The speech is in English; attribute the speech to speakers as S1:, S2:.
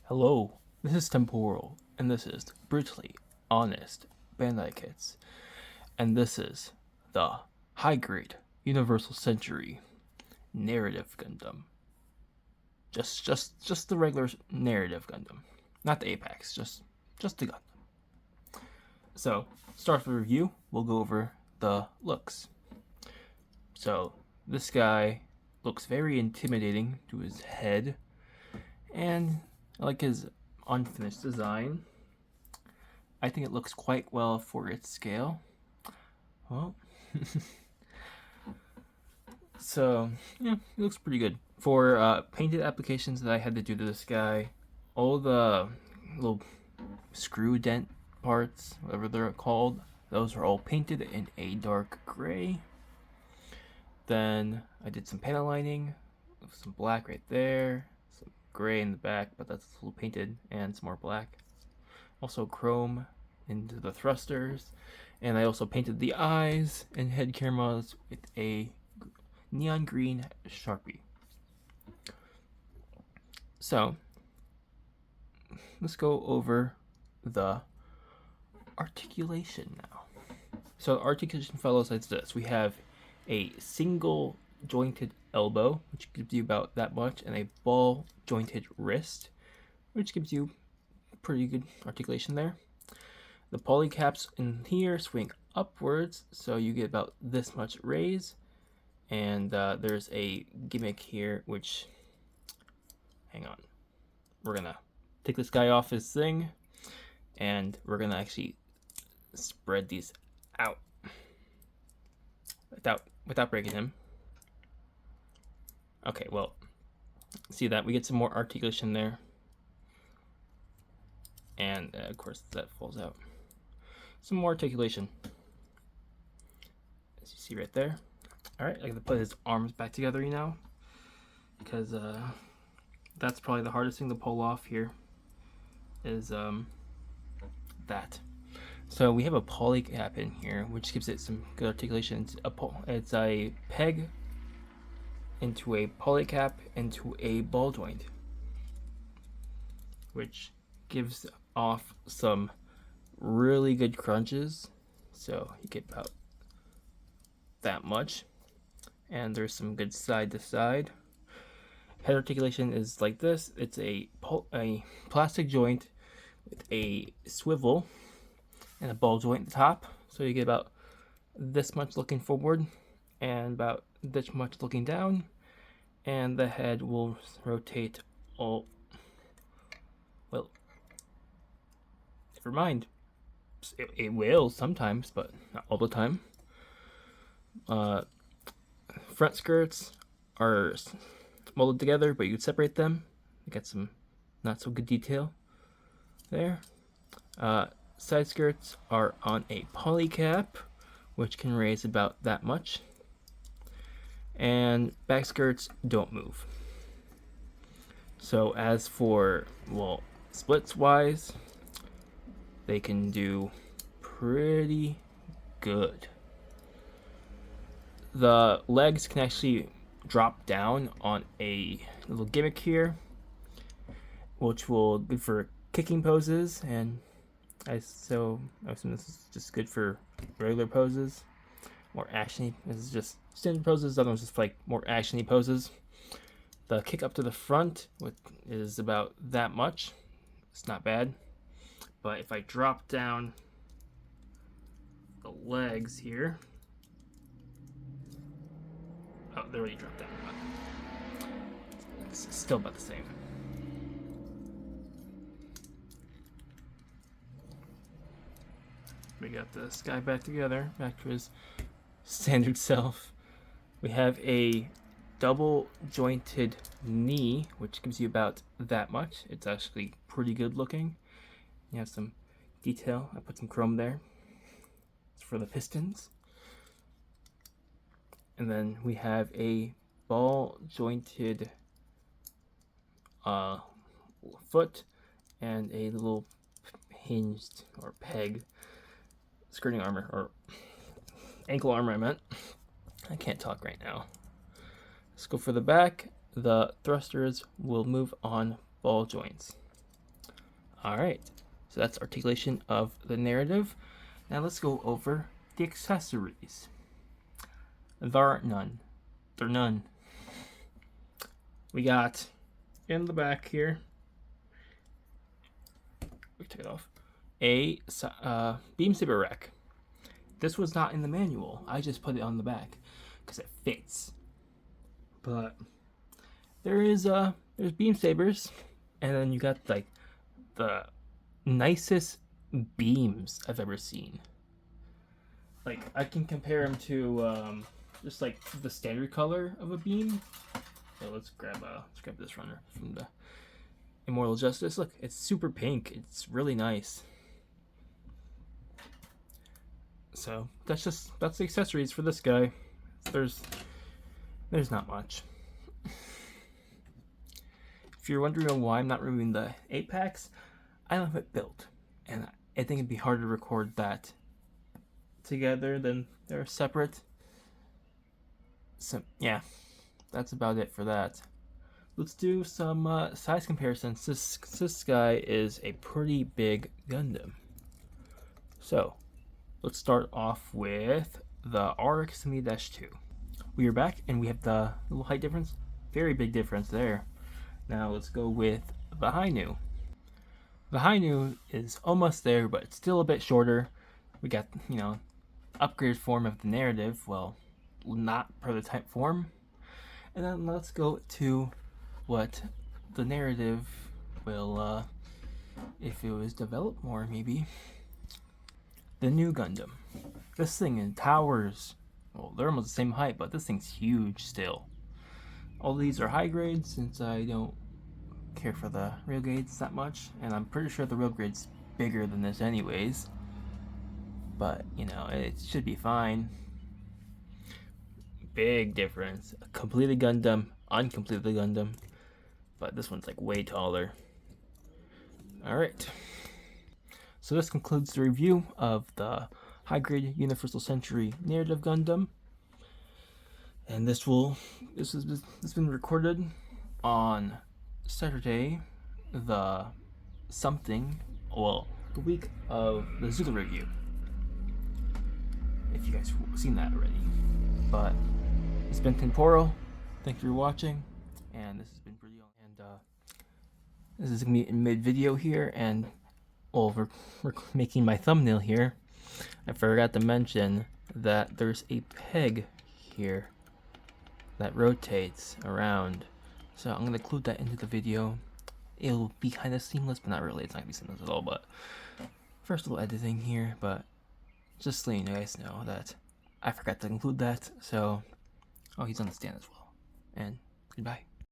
S1: Hello, this is Temporal, and this is Brutally Honest Bandai Kits, and this is the High Grade Universal Century Narrative Gundam. Just the regular Narrative Gundam, not the Apex, just the Gundam. So, start with the review. We'll go over the looks. So, this guy looks very intimidating to his head, and I like his unfinished design. I think it looks quite well for its scale. Well, so yeah, it looks pretty good. For painted applications that I had to do to this guy, all the little screw dent parts, whatever they're called, those are all painted in a dark gray. Then I did some panel lining, some black right there, some gray in the back, but that's a little painted, and some more black. Also chrome into the thrusters, and I also painted the eyes and head cameras with a neon green Sharpie. So let's go over the articulation now. So the articulation follows like this. We have a single jointed elbow, which gives you about that much, and a ball jointed wrist, which gives you pretty good articulation there. The polycaps in here swing upwards, so you get about this much raise. And there's a gimmick here, which, hang on, we're gonna take this guy off his thing, and we're gonna actually spread these out without breaking him. Okay, well, see that we get some more articulation there, and of course that falls out. Some more articulation, as you see right there. All right, I gotta put his arms back together, because that's probably the hardest thing to pull off here. Is that. So we have a polycap in here, which gives it some good articulation. It's a peg into a polycap into a ball joint, which gives off some really good crunches. So you get about that much, and there's some good side to side. Head articulation is like this. It's a plastic joint with a swivel and a ball joint at the top, so you get about this much looking forward and about this much looking down, and the head will rotate all, well, never mind, it will sometimes, but not all the time. Front skirts are molded together, but you could separate them. You get some not so good detail there. Side skirts are on a polycap, which can raise about that much, and back skirts don't move. So as for, well, splits wise, they can do pretty good. The legs can actually drop down on a little gimmick here, which will be good for kicking poses, and I assume this is just good for regular poses, more actiony. This is just standard poses. Other ones just like more actiony poses. The kick up to the front is about that much. It's not bad, but if I drop down the legs here, oh, they already dropped down. But it's still about the same. We got this guy back together, back to his standard self. We have a double jointed knee, which gives you about that much. It's actually pretty good looking. You have some detail. I put some chrome there. It's for the pistons. And then we have a ball jointed foot and a little hinged or peg skirting armor, or ankle armor I meant. I can't talk right now. Let's go for the back. The thrusters will move on ball joints. Alright, so that's articulation of the narrative. Now let's go over the accessories. There aren't none. There are none. We got in the back here, we take it off, a beam saber rack. This was not in the manual. I just put it on the back because it fits. But there's beam sabers, and then you got like the nicest beams I've ever seen. Like I can compare them to just like the standard color of a beam. So let's grab this runner from the Immortal Justice. Look, it's super pink. It's really nice. So that's the accessories for this guy. There's not much. If you're wondering why I'm not reviewing the 8-packs, I don't have it built, and I think it'd be hard to record that together than they're separate. So yeah, that's about it for that. Let's do some size comparisons. This guy is a pretty big Gundam. So let's start off with the RX-2. We are back, and we have the little height difference. Very big difference there. Now let's go with the Hainu. The Hainu is almost there, but it's still a bit shorter. We got, upgraded form of the narrative. Well, not prototype form. And then let's go to what the narrative will, if it was developed more, maybe. The new Gundam. This thing towers. Well, they're almost the same height, but this thing's huge still. All these are high grades since I don't care for the real grades that much, and I'm pretty sure the real grade's bigger than this anyways. But, it should be fine. Big difference. Completed Gundam, uncompleted Gundam. But this one's like way taller. Alright. So this concludes the review of the high grade Universal Century Narrative Gundam. And this has been recorded on Saturday, the week of the Zula review. If you guys have seen that already. But it's been Temporal. Thank you for watching. And this has been pretty long. And this is gonna be in mid-video here, and we're making my thumbnail here. I forgot to mention that there's a peg here that rotates around, so I'm gonna include that into the video. It'll be kind of seamless, but not really. It's not gonna be seamless at all. But first little editing here, but just so you guys know that I forgot to include that. So, he's on the stand as well. And goodbye.